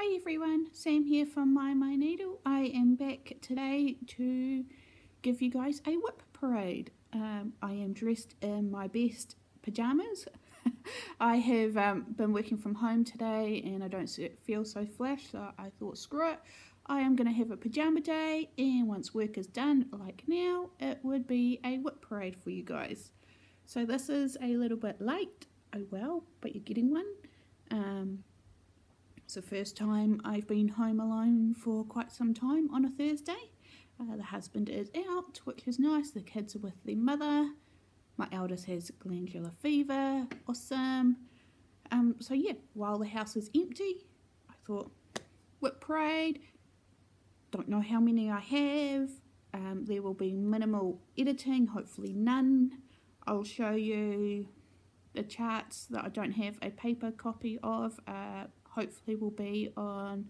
Hi everyone, Sam here from My Needle. I am back today to give you guys a WIP parade. I am dressed in my best pyjamas. I have been working from home today and I don't feel so flash, so I thought screw it. I am going to have a pyjama day, and once work is done, like now, it would be a WIP parade for you guys. So this is a little bit late, oh well, but you're getting one. It's the first time I've been home alone for quite some time on a Thursday. The husband is out, which is nice. The kids are with their mother. My eldest has glandular fever. Awesome. So yeah, while the house is empty, I thought, WIP parade. Don't know how many I have. There will be minimal editing, hopefully none. I'll show you the charts that I don't have a paper copy of. Hopefully will be on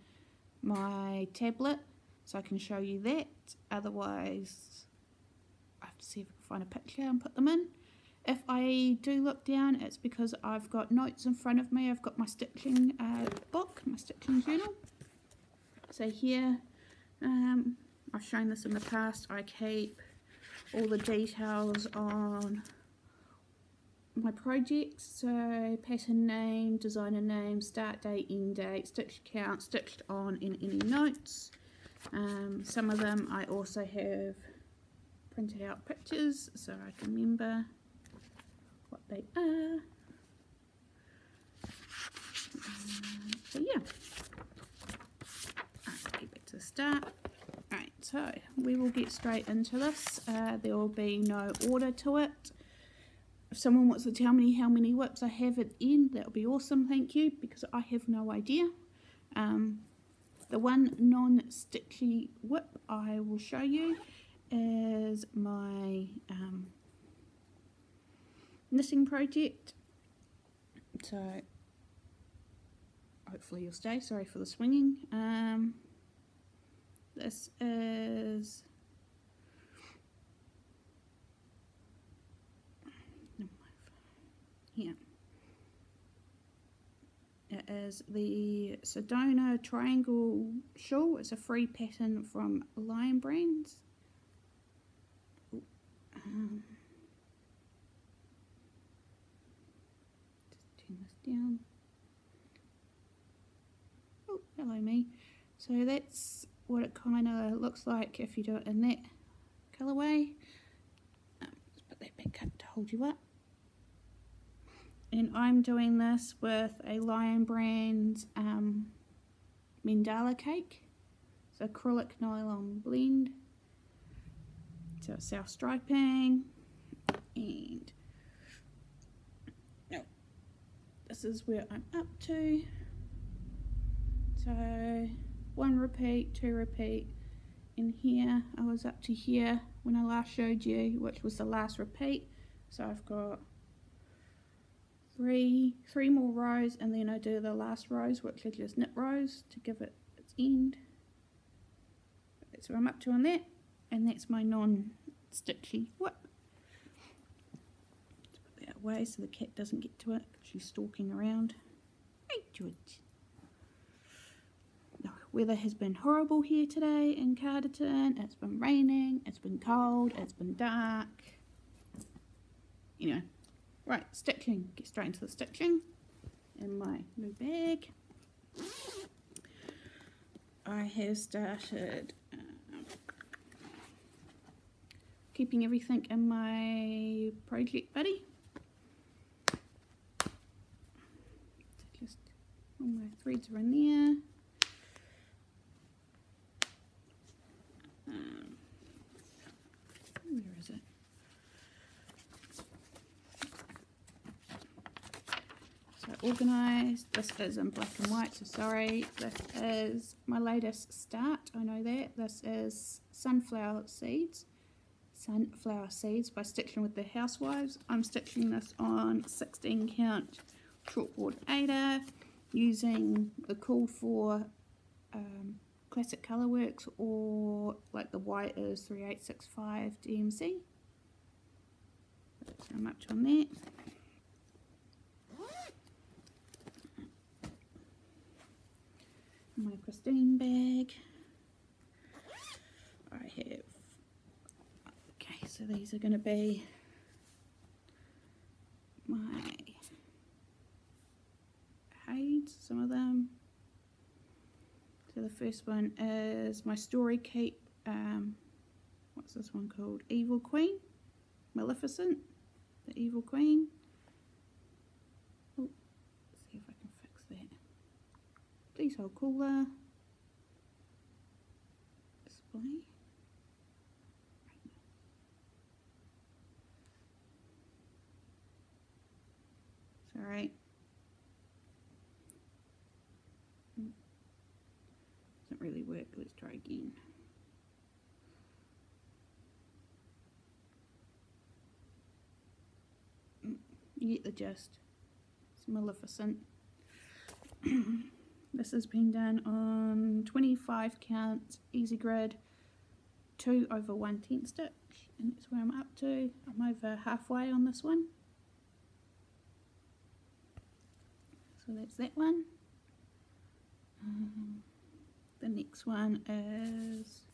my tablet, so I can show you that. Otherwise, I have to see if I can find a picture and put them in. If I do look down, it's because I've got notes in front of me. I've got my stitching book, my stitching journal. So here, I've shown this in the past, I keep all the details on my projects, so pattern name, designer name, start date, end date, stitch count, stitched on, and any notes. Some of them I also have printed out pictures so I can remember what they are. So yeah, get back to the start. Alright, so we will get straight into this. There will be no order to it. If someone wants to tell me how many WIPs I have at the end, that would be awesome, thank you, because I have no idea. The one non-stitchy WIP I will show you is my knitting project. So hopefully you'll stay, sorry for the swinging. This is here. It is the Sedona Triangle Shawl. It's a free pattern from Lion Brands. Just turn this down. Oh, hello me. So that's what it kind of looks like if you do it in that colourway. Let's put that back up to hold you up. And I'm doing this with a Lion Brand mandala cake. It's acrylic nylon blend. So it's self striping, and this is where I'm up to. So 1 repeat, 2 repeat. In here I was up to here when I last showed you, which was the last repeat. So I've got three more rows, and then I do the last rows, which are just knit rows to give it its end. That's where I'm up to on that, and that's my non-stitchy WIP. Let's put that away so the cat doesn't get to it. She's stalking around. Hey George. The weather has been horrible here today in Carterton. It's been raining, it's been cold, it's been dark. You know. Right, stitching. Get straight into the stitching in my new bag. I have started keeping everything in my project buddy. So just all my threads are in there. Where is it? Organised. This is in black and white, so sorry. This is my latest start, I know that. This is Sunflower Seeds by Stitching with the Housewives. I'm stitching this on 16 count chalkboard AIDA using the called for Classic Colourworks, or like the white is 3865 DMC. So I'm up to on that. my Christine bag, I have, okay, so these are going to be my aids, some of them. So the first one is my Story Keep, what's this one called? Evil Queen, Maleficent, the Evil Queen. Oh, let's see if I can fix that. Please hold cooler. Display. It's alright. Doesn't really work. Let's try again. You get the gist. It's Maleficent. This has been done on 25 count easy grid 2/110 stitch, and that's where I'm up to. I'm over halfway on this one. So that's that one. The next one is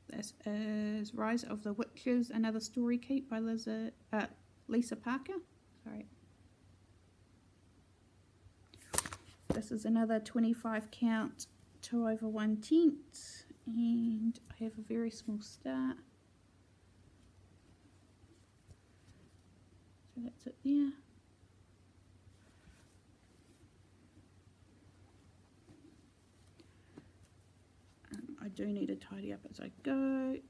this is Rise of the Witches, Another Story Keep by Lisa Parker. Sorry. This is another 25 count 2/110, and I have a very small start. So that's it there. I do need to tidy up as I go.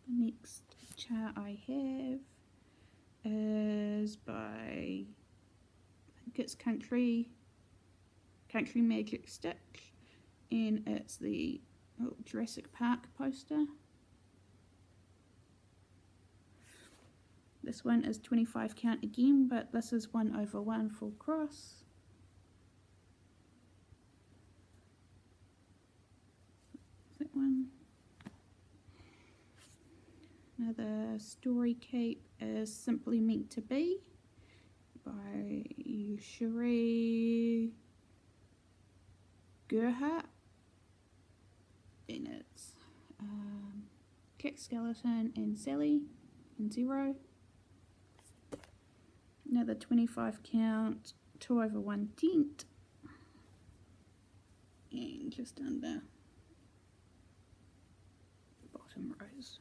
The next chart I have is by, I think it's Country Magic Stitch, and it's the Jurassic Park poster. This one is 25 count again, but this is 1/1 full cross. That one. Another Story Keep is Simply Meant to Be by Sheree Gerhardt, and it's Cat Skeleton and Sally and Zero. Another 25 count 2/110, and just under the bottom rows.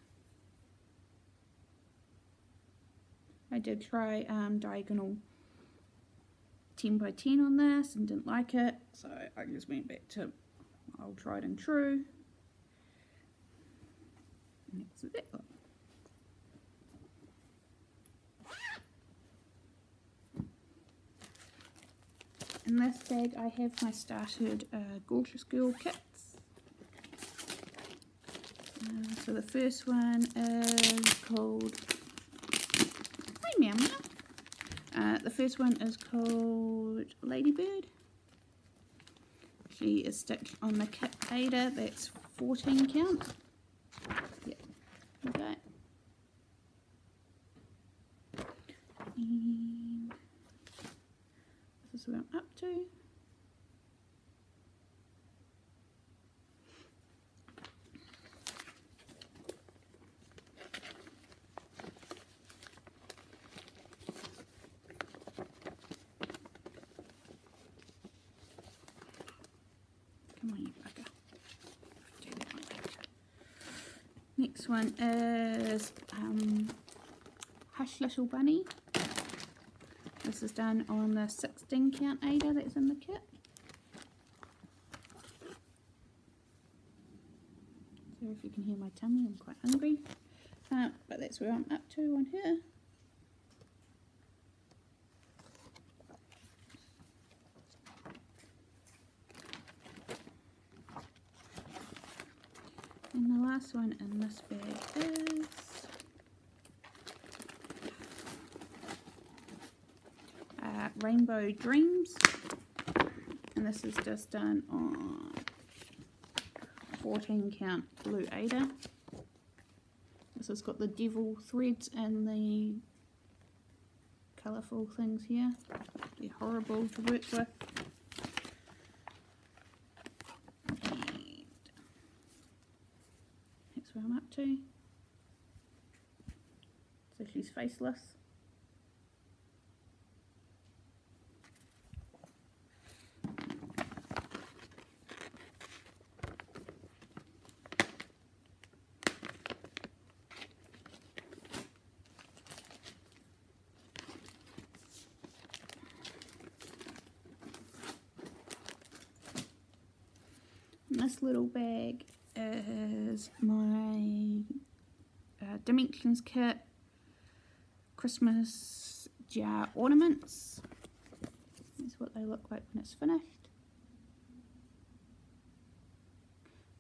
I did try diagonal 10x10 on this and didn't like it, so I just went back to old tried and true. And that's that one. In this bag I have my started Gorgeous Girl kits. So the first one is called, hi Meow Meow. The first one is called Ladybird. She is stitched on the kit AIDA, that's 14 count. Yep, okay. And this is what I'm up to. Come on, you bugger. Do that one later. Next one is Hush Little Bunny. This is done on the 16 count AIDA that's in the kit. So if you can hear my tummy, I'm quite hungry. But that's where I'm up to on her. And the last one in this bag is Rainbow Dreams, and this is just done on 14 count blue AIDA. This has got the devil threads and the colourful things here. They're horrible to work with. And that's where I'm up to. So she's faceless. This little bag is my Dimensions kit Christmas jar ornaments. That's what they look like when it's finished.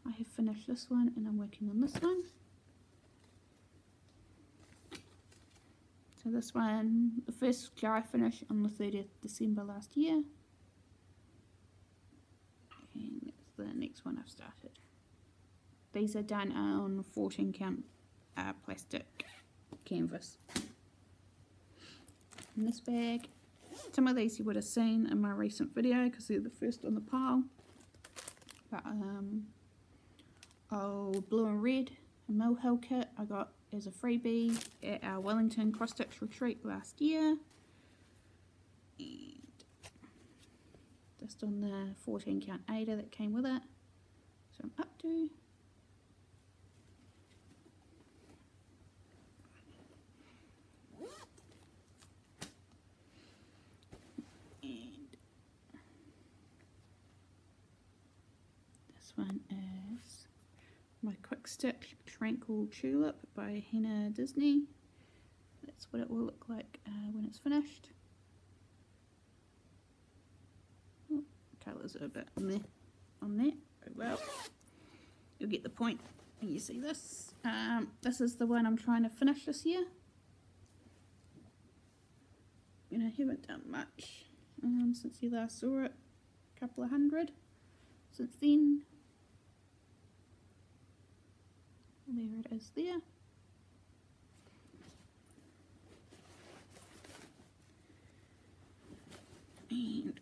I have finished this one and I'm working on this one. So this one, the first jar I finished on the 30th December last year. And that's the next one I've started. These are done on 14 count plastic canvas. In this bag, some of these you would have seen in my recent video because they're the first on the pile. But old blue and red Mill Hill kit I got as a freebie at our Wellington cross stitch retreat last year. And just on the 14 count AIDA that came with it. So I'm up to. And this one is my Quick Stitch Tranquil Tulip by Hannah Disney. That's what it will look like when it's finished. Oh, colours are a bit on there. Oh well, you'll get the point when you see this. This is the one I'm trying to finish this year. And I haven't done much since you last saw it. A couple of hundred since then. There it is there. And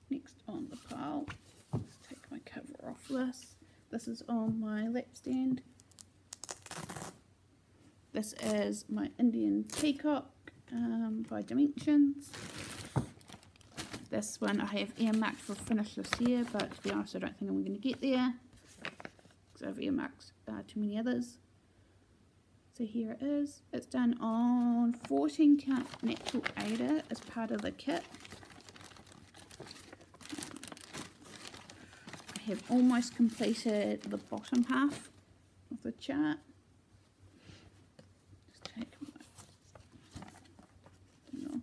next on the pile, let's take my cover off this. This is on my lap stand. This is my Indian Peacock by Dimensions. This one I have earmarked for finish this year, but to be honest I don't think I'm going to get there because I've earmarked too many others. So here it is. It's done on 14 count natural AIDA as part of the kit. I have almost completed the bottom half of the chart. Just take my thing off.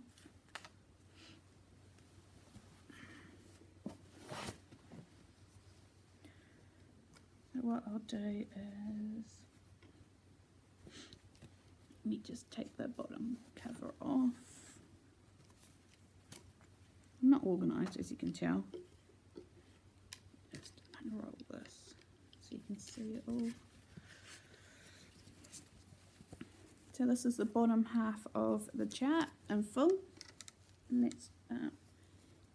So what I'll do is, let me just take the bottom cover off. I'm not organised, as you can tell. Just unroll this so you can see it all. So this is the bottom half of the chart in full. And that's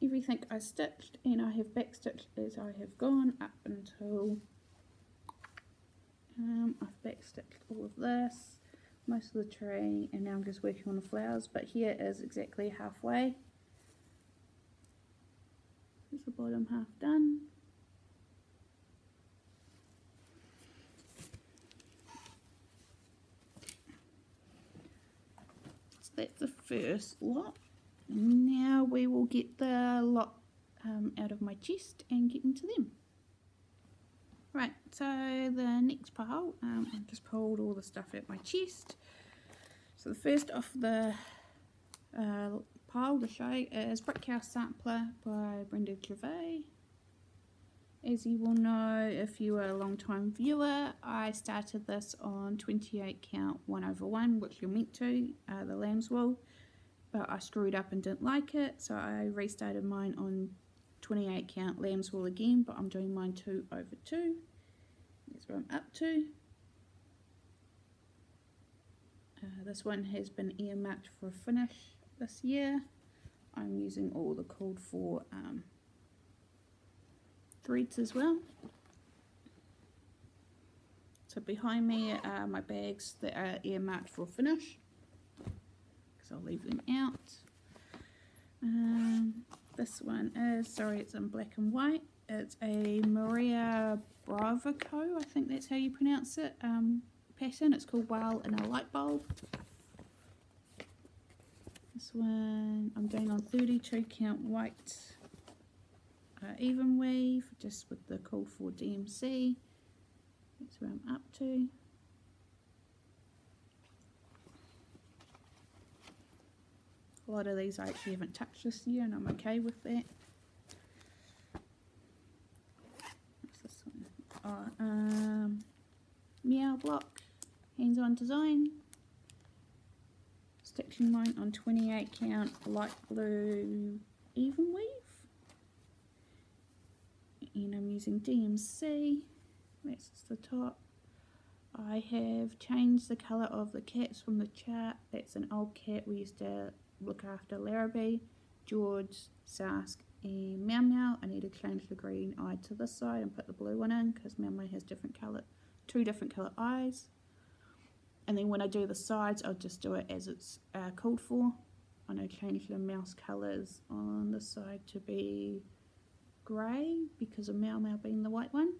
everything I stitched, and I have back stitched as I have gone up until I've back stitched all of this, most of the tree, and now I'm just working on the flowers, but here is exactly halfway. There's the bottom half done. So that's the first lot. Now we will get the lot out of my chest and get into them. Right, so the next pile, I've just pulled all the stuff out my chest. So the first off the pile to show is Brick House Sampler by Brenda Gervais. As you will know, if you are a long time viewer, I started this on 28 count 1/1, which you're meant to, the lamb's wool, but I screwed up and didn't like it, so I restarted mine on 28 count lamb's wool again, but I'm doing mine 2/2. That's what I'm up to. This one has been earmarked for a finish this year. I'm using all the called for threads as well. So behind me are my bags that are earmarked for finish, because I'll leave them out. This one is, sorry, it's in black and white. It's a Maria Bravoco, I think that's how you pronounce it, pattern. It's called Whale in a Light Bulb. This one I'm doing on 32 count white even weave, just with the call for DMC. That's where I'm up to. A lot of these I actually haven't touched this year, and I'm okay with that. What's this one? Oh, Meow Block, hands-on design. Stitching mine on 28 count light blue even weave. And I'm using DMC. That's the top. I have changed the colour of the cats from the chart. That's an old cat we used to look after, Larrabee, George, Sask and Meow Meow. I need to change the green eye to this side and put the blue one in, because Meow Meow has different colour, two different colour eyes. And then when I do the sides, I'll just do it as it's called for. I'm going to change the mouse colours on this side to be grey, because of Meow Meow being the white one.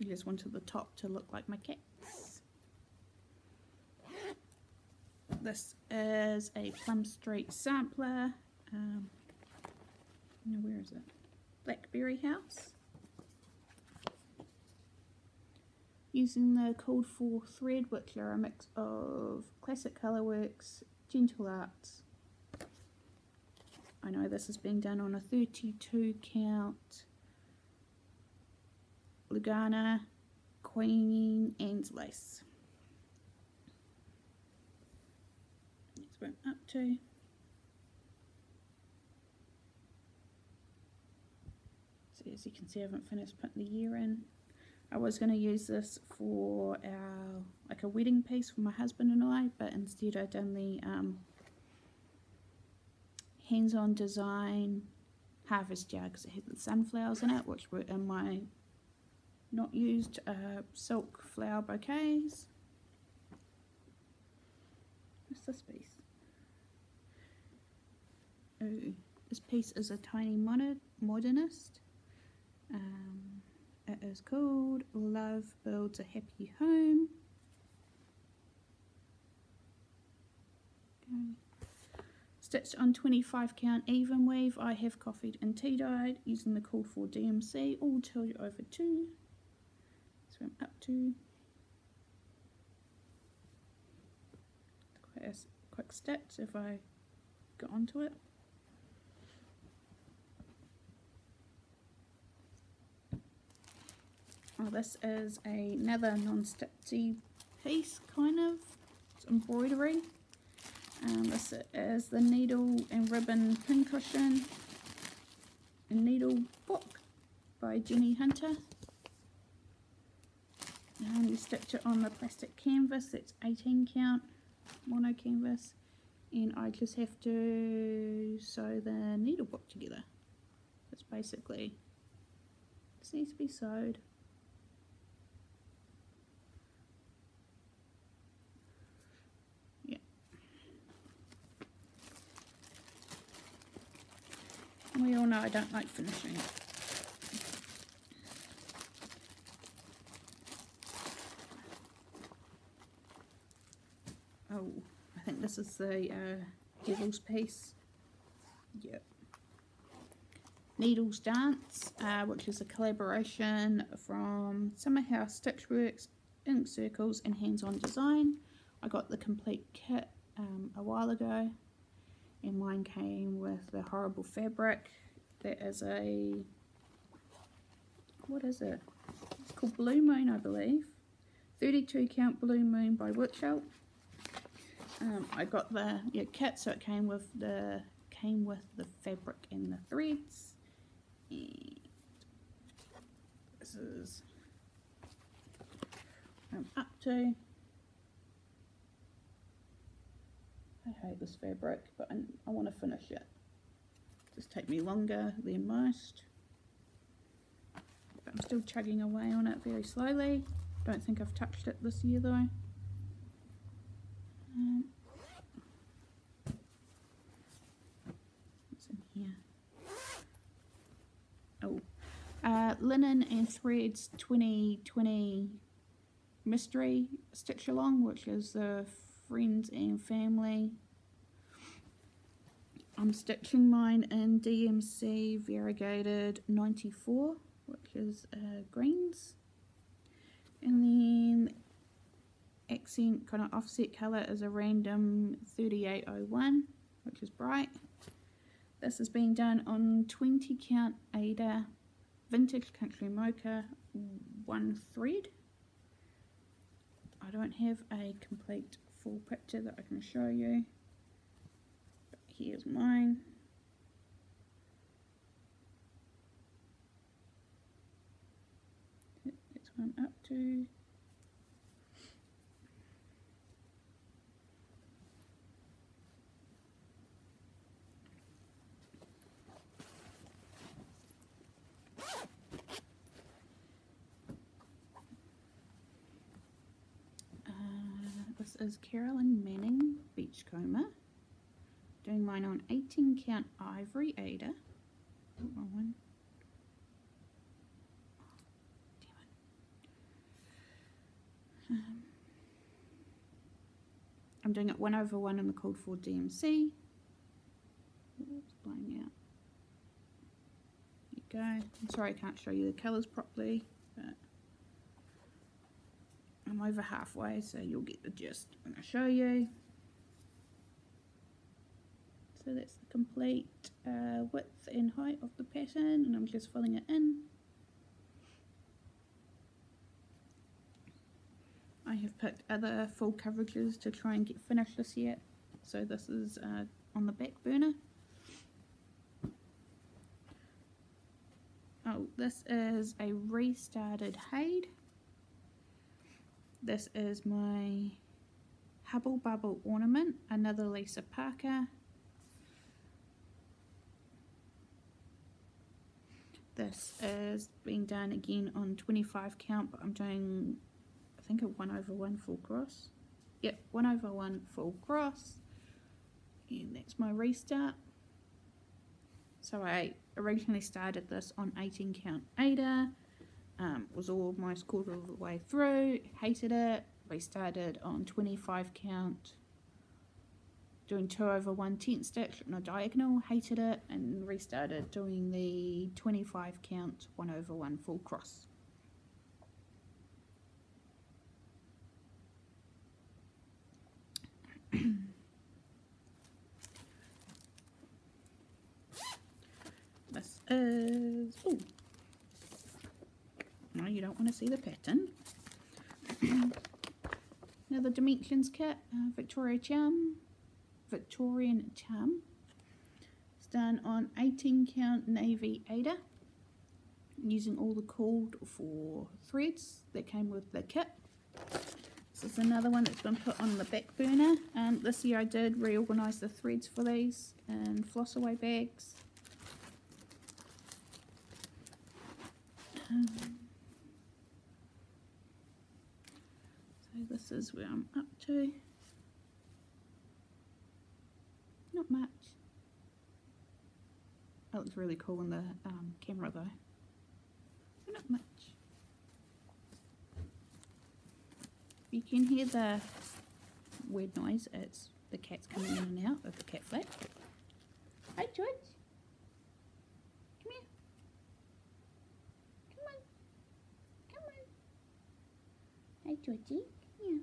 I just wanted the top to look like my cats. This is a Plum Street sampler. Where is it? Blackberry House. Using the called for thread, which are a mix of classic colourworks, gentle arts. I know this is being done on a 32 count Lugana, Queen and lace. That's what I'm up to. So as you can see, I haven't finished putting the year in. I was going to use this for our, like a wedding piece for my husband and I, but instead I've done the hands-on design harvest jar, because it had the sunflowers in it, which were in my not used silk flower bouquets. What's this piece? Oh, this piece is a tiny modernist. It is called Love Builds a Happy Home. Okay. Stitched on 25 count even weave. I have coffeed and tea dyed using the call for DMC, all till over 2. So I'm up to. Quite a quick stitch if I get onto it. Oh, this is another non-stitchy piece, kind of. It's embroidery. This is the needle and ribbon pincushion and needle book by Jenny Hunter. And you stitch it on the plastic canvas. That's 18 count mono canvas, and I just have to sew the needle book together. It's basically, this needs to be sewed. We all know I don't like finishing. Oh, I think this is the Devil's piece. Yep. Needles Dance, which is a collaboration from Summer House Stitchworks, Ink Circles and Hands-On Design. I got the complete kit a while ago, and mine came with the horrible fabric. That is a, what is it? It's called Blue Moon, I believe. 32 count Blue Moon by Workshop. I got the kit, so it came with the fabric and the threads. And this is I'm up to. I hate this fabric, but I want to finish it. Just take me longer than most. But I'm still chugging away on it very slowly. Don't think I've touched it this year though. What's in here? Oh, Linen and Threads 2020 Mystery Stitch Along, which is the friends and family. I'm stitching mine in DMC Variegated 94, which is greens, and then accent kind of offset colour is a random 3801, which is bright. This is being done on 20 count AIDA Vintage Country Mocha 1 thread. I don't have a complete full picture that I can show you, but here's mine. That's what I'm up to. This is Carolyn Manning Beach Coma. Doing mine on 18 count ivory AIDA. Oh, wrong one. Damn it. I'm doing it 1/1 in the code for DMC. It's blowing out. There you go. I'm sorry I can't show you the colours properly, but I'm over halfway, so you'll get the gist when I show you. So that's the complete width and height of the pattern, and I'm just filling it in. I have picked other full coverages to try and get finished this year, so this is on the back burner. Oh, this is a restarted Haid. This is my Hubble Bubble Ornament, another Lisa Parker. This is being done again on 25 count, but I'm doing, I think, a 1/1 full cross. Yep, 1/1 full cross. And that's my restart. So I originally started this on 18 count AIDA. Was almost quarter of the way through, hated it, restarted on 25 count, doing 2/1 tent stitch on a diagonal, hated it, and restarted doing the 25 count 1/1 full cross. This is, ooh. No, you don't want to see the pattern. Another Dimensions kit, Victorian Chum. It's done on 18 count navy AIDA, using all the called for threads that came with the kit. This is another one that's been put on the back burner. This year I did reorganise the threads for these in floss away bags. So this is where I'm up to. Not much. That looks really cool in the camera though. Not much. You can hear the weird noise. It's the cats coming in and out of the cat flap. Hi George. Come here. Come on. Come on. Hi Georgie. Yeah.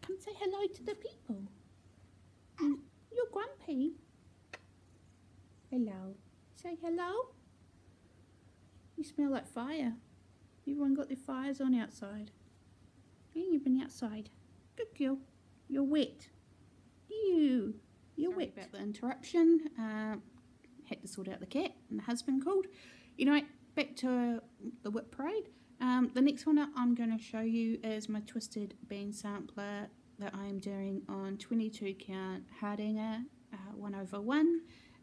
Come say hello to the people. You're grumpy. Hello. Say hello. You smell like fire. Everyone got their fires on outside. Yeah, you've been outside. Good girl. You're wet. You're Sorry wet. about The interruption. Had to sort out the cat, and the husband called. You know, back to the WIP parade. The next one I'm going to show you is my twisted bean sampler that I am doing on 22 count Jardin 1/1.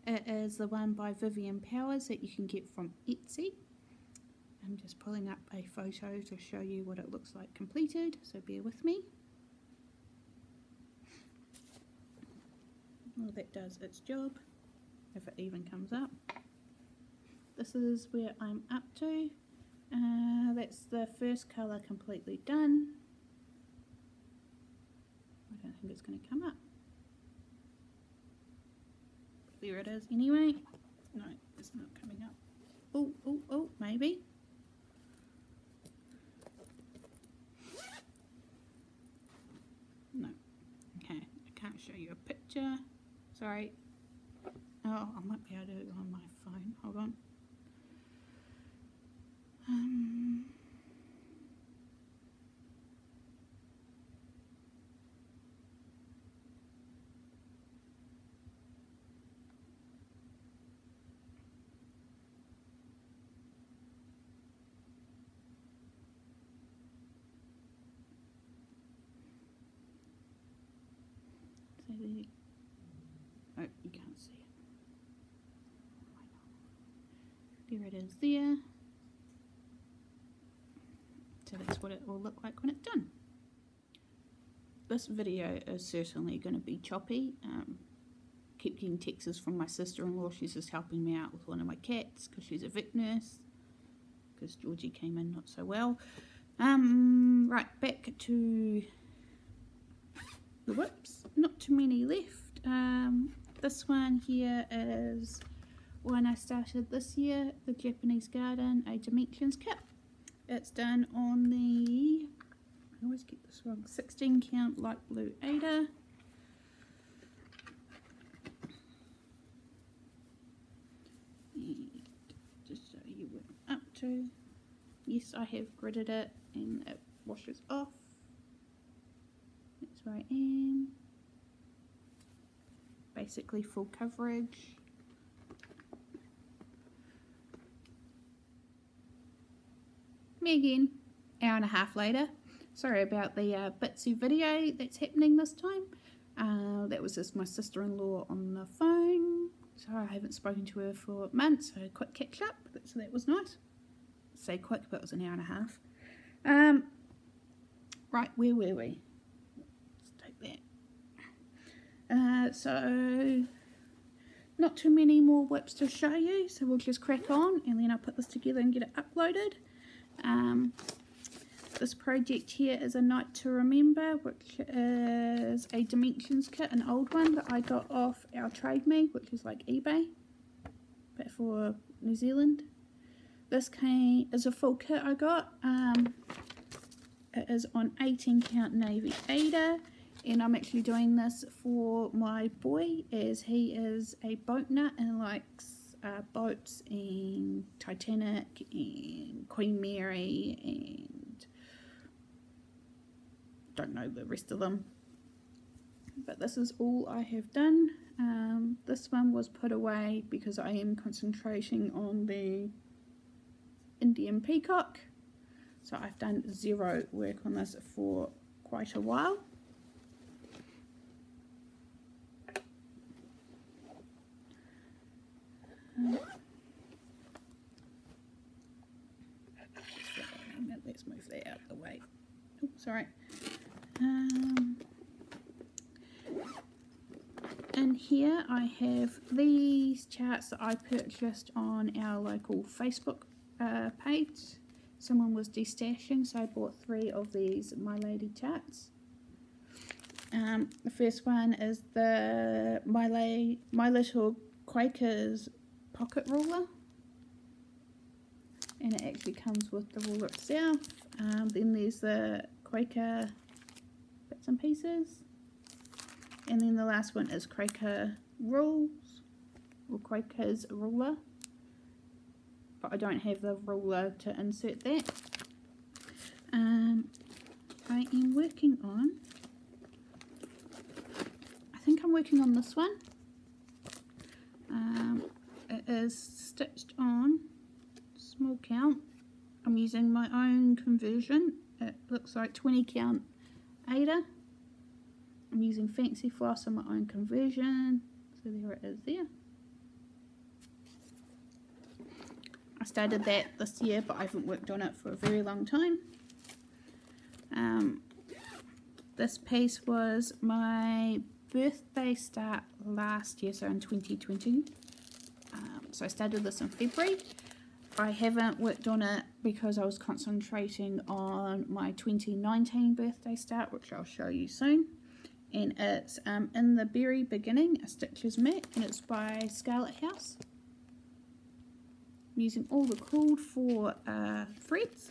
It is the one by Vivian Powers that you can get from Etsy. I'm just pulling up a photo to show you what it looks like completed, so bear with me. Well, that does its job, if it even comes up. This is where I'm up to. That's the first colour completely done. I don't think it's going to come up. But there it is anyway. No, it's not coming up. Oh, maybe. No. Okay, I can't show you a picture. Sorry. Oh, I might be able to do it on my phone. Hold on. Oh, you can't see it. There it is there. So that's what it will look like when it's done. This video is certainly going to be choppy. Keep getting texts from my sister-in-law. She's just helping me out with one of my cats because she's a vet nurse, because Georgie came in not so well. Right, back to the WIPs. Not too many left. This one here is one I started this year, the Japanese Garden, a Dimensions kit. It's done on the, I always get this wrong, 16 count light blue AIDA. And just show you what I'm up to. Yes, I have gridded it and it washes off. That's where I am. Basically full coverage. Me again, hour and a half later. Sorry about the bitsy video that's happening this time. That was just my sister-in-law on the phone. So I haven't spoken to her for months, so quick catch up. So that was nice. Say quick, but it was an hour and a half. Right, where were we? Let's take that. So not too many more WIPs to show you, so we'll just crack on and then I'll put this together and get it uploaded. This project here is A Night to Remember, which is a Dimensions kit, an old one that I got off our Trade Me, which is like eBay, but for New Zealand. This is a full kit I got. It is on 18 count navy AIDA, and I'm actually doing this for my boy, as he is a boat nut and likes boats and Titanic and Queen Mary and don't know the rest of them. But this is all I have done. This one was put away because I am concentrating on the Indian peacock. So I've done zero work on this for quite a while. Let's move that out of the way. Oh, sorry. And here I have these charts that I purchased on our local Facebook page. Someone was destashing, so I bought 3 of these My Lady charts. The first one is the My Little Quaker's pocket ruler, and it actually comes with the ruler itself. Then there's the Quaker bits and pieces, and then the last one is Quaker rules, or Quaker's ruler, but I don't have the ruler to insert that. I am working on, I think I'm working on this one. It is stitched on small count I'm using my own conversion. It looks like 20 count AIDA. I'm using fancy floss on my own conversion. So there it is there. I started that this year, but I haven't worked on it for a very long time. This piece was my birthday start last year, so in 2020. So I started this in February. I haven't worked on it because I was concentrating on my 2019 birthday start, which I'll show you soon. And it's in the very beginning, a Stitcher's mat, and it's by Scarlet House. I'm using all the called for threads.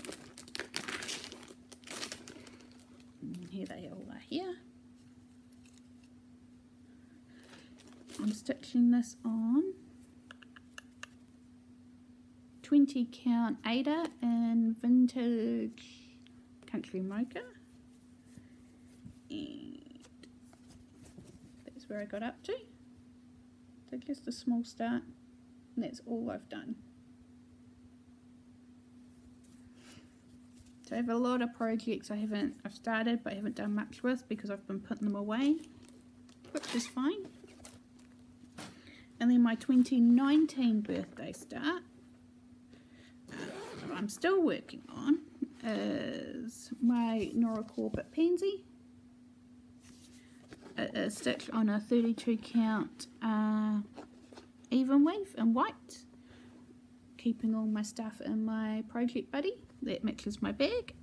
And here they all are here. I'm stitching this on 20 count AIDA in vintage country mocha. And that's where I got up to. So just a small start, and that's all I've done. So I have a lot of projects I've started but I haven't done much with because I've been putting them away, which is fine. And then my 2019 birthday start, I'm still working on, is my Nora Corbett Pansy. It is stitched on a 32 count even weave in white, keeping all my stuff in my project buddy that matches my bag.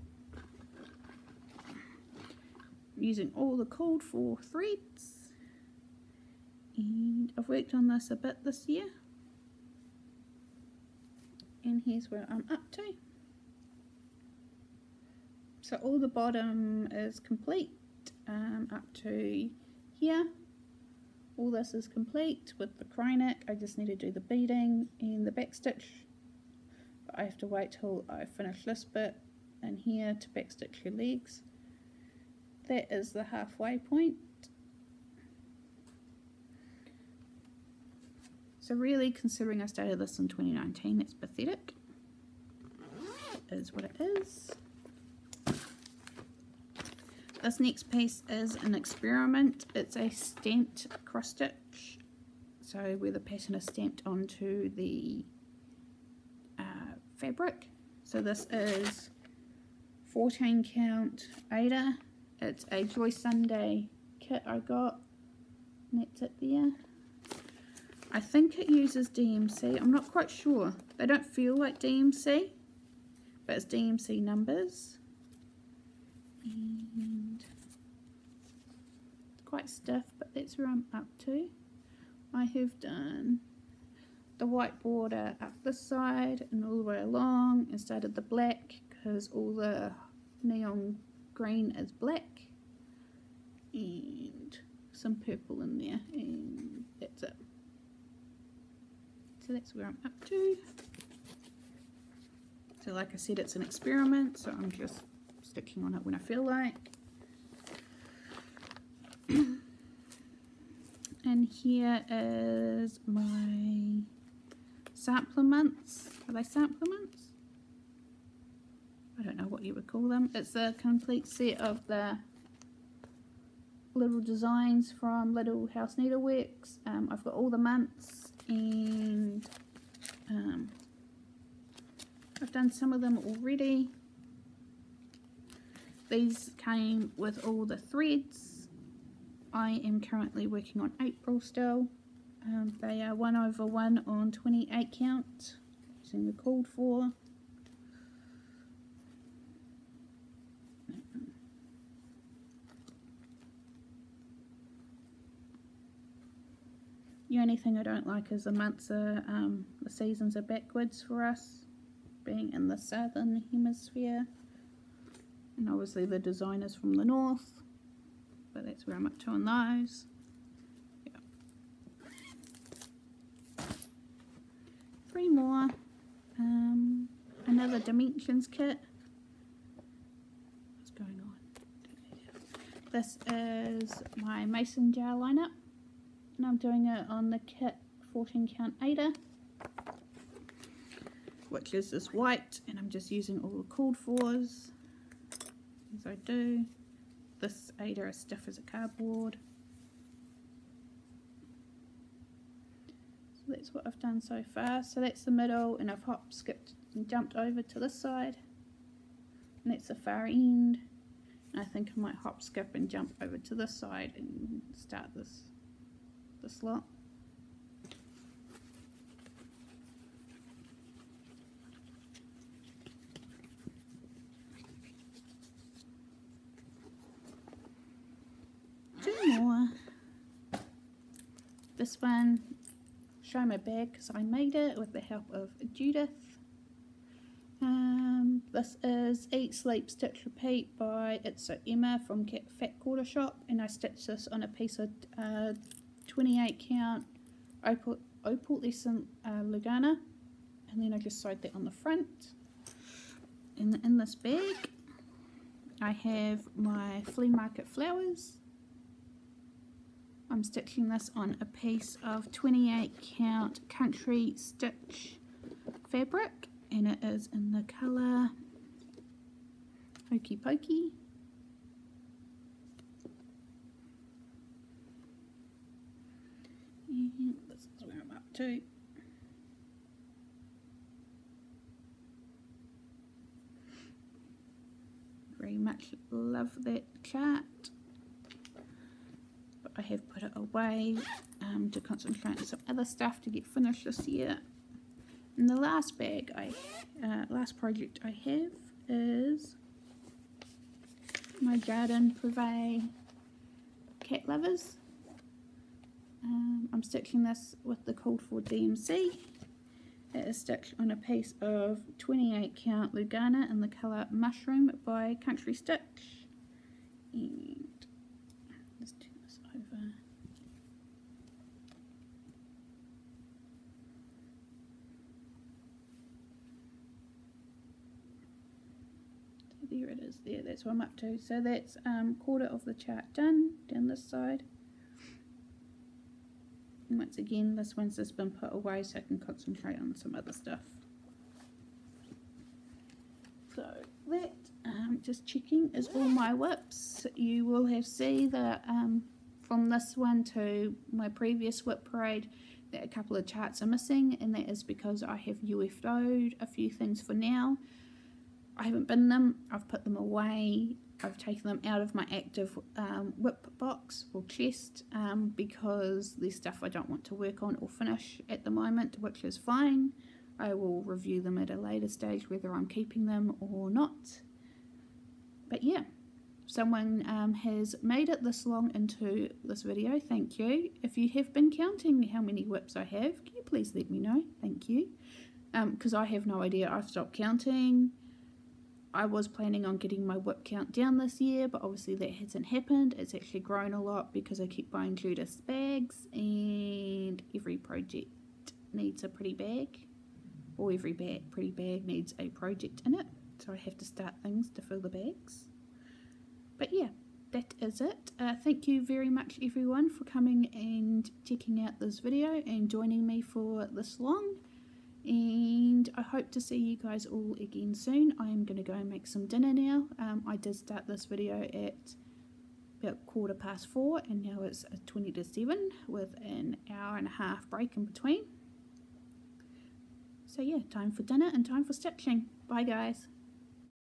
I'm using all the called for threads, and I've worked on this a bit this year. And here's where I'm up to. So all the bottom is complete up to here. All this is complete with the cry neck. I just need to do the beading and the back stitch. But I have to wait till I finish this bit in here to back stitch your legs. That is the halfway point. So really, considering I started this in 2019, it's pathetic. It is what it is. This next piece is an experiment. It's a stamped cross stitch. So where the pattern is stamped onto the fabric. So this is 14 count AIDA. It's a Joy Sunday kit I got. And that's it there. I think it uses DMC. I'm not quite sure. They don't feel like DMC, but it's DMC numbers. And it's quite stiff, but that's where I'm up to. I have done the white border up this side and all the way along, and started the black because all the neon green is black, and some purple in there, and that's it. So that's where I'm up to. So like I said, it's an experiment, so I'm just stitching on it when I feel like. And here is my supplements. Are they supplements? I don't know what you would call them. It's a complete set of the little designs from Little House Needleworks. I've got all the months, and I've done some of them already. These came with all the threads. I am currently working on April still. They are 1/1 on 28 count, using the called for. The only thing I don't like is the months are, the seasons are backwards for us, being in the southern hemisphere. And obviously the design is from the north, but that's where I'm up to on those. Yeah. 3 more. Another Dimensions kit. What's going on? This is my mason jar lineup, and I'm doing it on the kit 14 count AIDA. which is this white, and I'm just using all the called fors as I do. This AIDA is stiff as a cardboard. So that's what I've done so far. So that's the middle, and I've hopped, skipped and jumped over to this side, and that's the far end. And I think I might hop, skip and jump over to this side and start this lot. Two more. This one, show my bag because I made it with the help of Judith. This is Eat, Sleep, Stitch, Repeat by It's a Emma from Fat Quarter Shop, and I stitched this on a piece of 28 count opalescent Lugana, and then I just sewed that on the front. And in this bag I have my flea market flowers. I'm stitching this on a piece of 28 count country stitch fabric, and it is in the colour Hokey Pokey. And this is where I'm up to. Very much love that chart, but I have put it away to concentrate on some other stuff to get finished this year. And the last bag, last project I have is my Jardin Prive cat lovers. I'm stitching this with the called for DMC. It is stitched on a piece of 28 count Lugana in the colour Mushroom by Country Stitch. And let's turn this over. So there it is there, that's what I'm up to. So that's quarter of the chart done down this side. And once again, this one's just been put away so I can concentrate on some other stuff. So that, just checking, is all my WIPs. You will have seen that from this one to my previous WIP parade that a couple of charts are missing, and that is because I have UFO'd a few things for now. I haven't binned them, I've put them away. I've taken them out of my active WIP box or chest because there's stuff I don't want to work on or finish at the moment, which is fine. I will review them at a later stage whether I'm keeping them or not. But yeah, if someone has made it this long into this video, thank you. If you have been counting how many WIPs I have, can you please let me know? Thank you. Because I have no idea. I've stopped counting. I was planning on getting my WIP count down this year, but obviously that hasn't happened. It's actually grown a lot because I keep buying Judith's bags, and every project needs a pretty bag, or every pretty bag needs a project in it, so I have to start things to fill the bags. But yeah, that is it. Thank you very much everyone for coming and checking out this video and joining me for this long. And I hope to see you guys all again soon. I am going to go and make some dinner now. I did start this video at about 4:15, and now it's 20 to 7 with an hour and a half break in between. So yeah, time for dinner and time for stitching. Bye guys.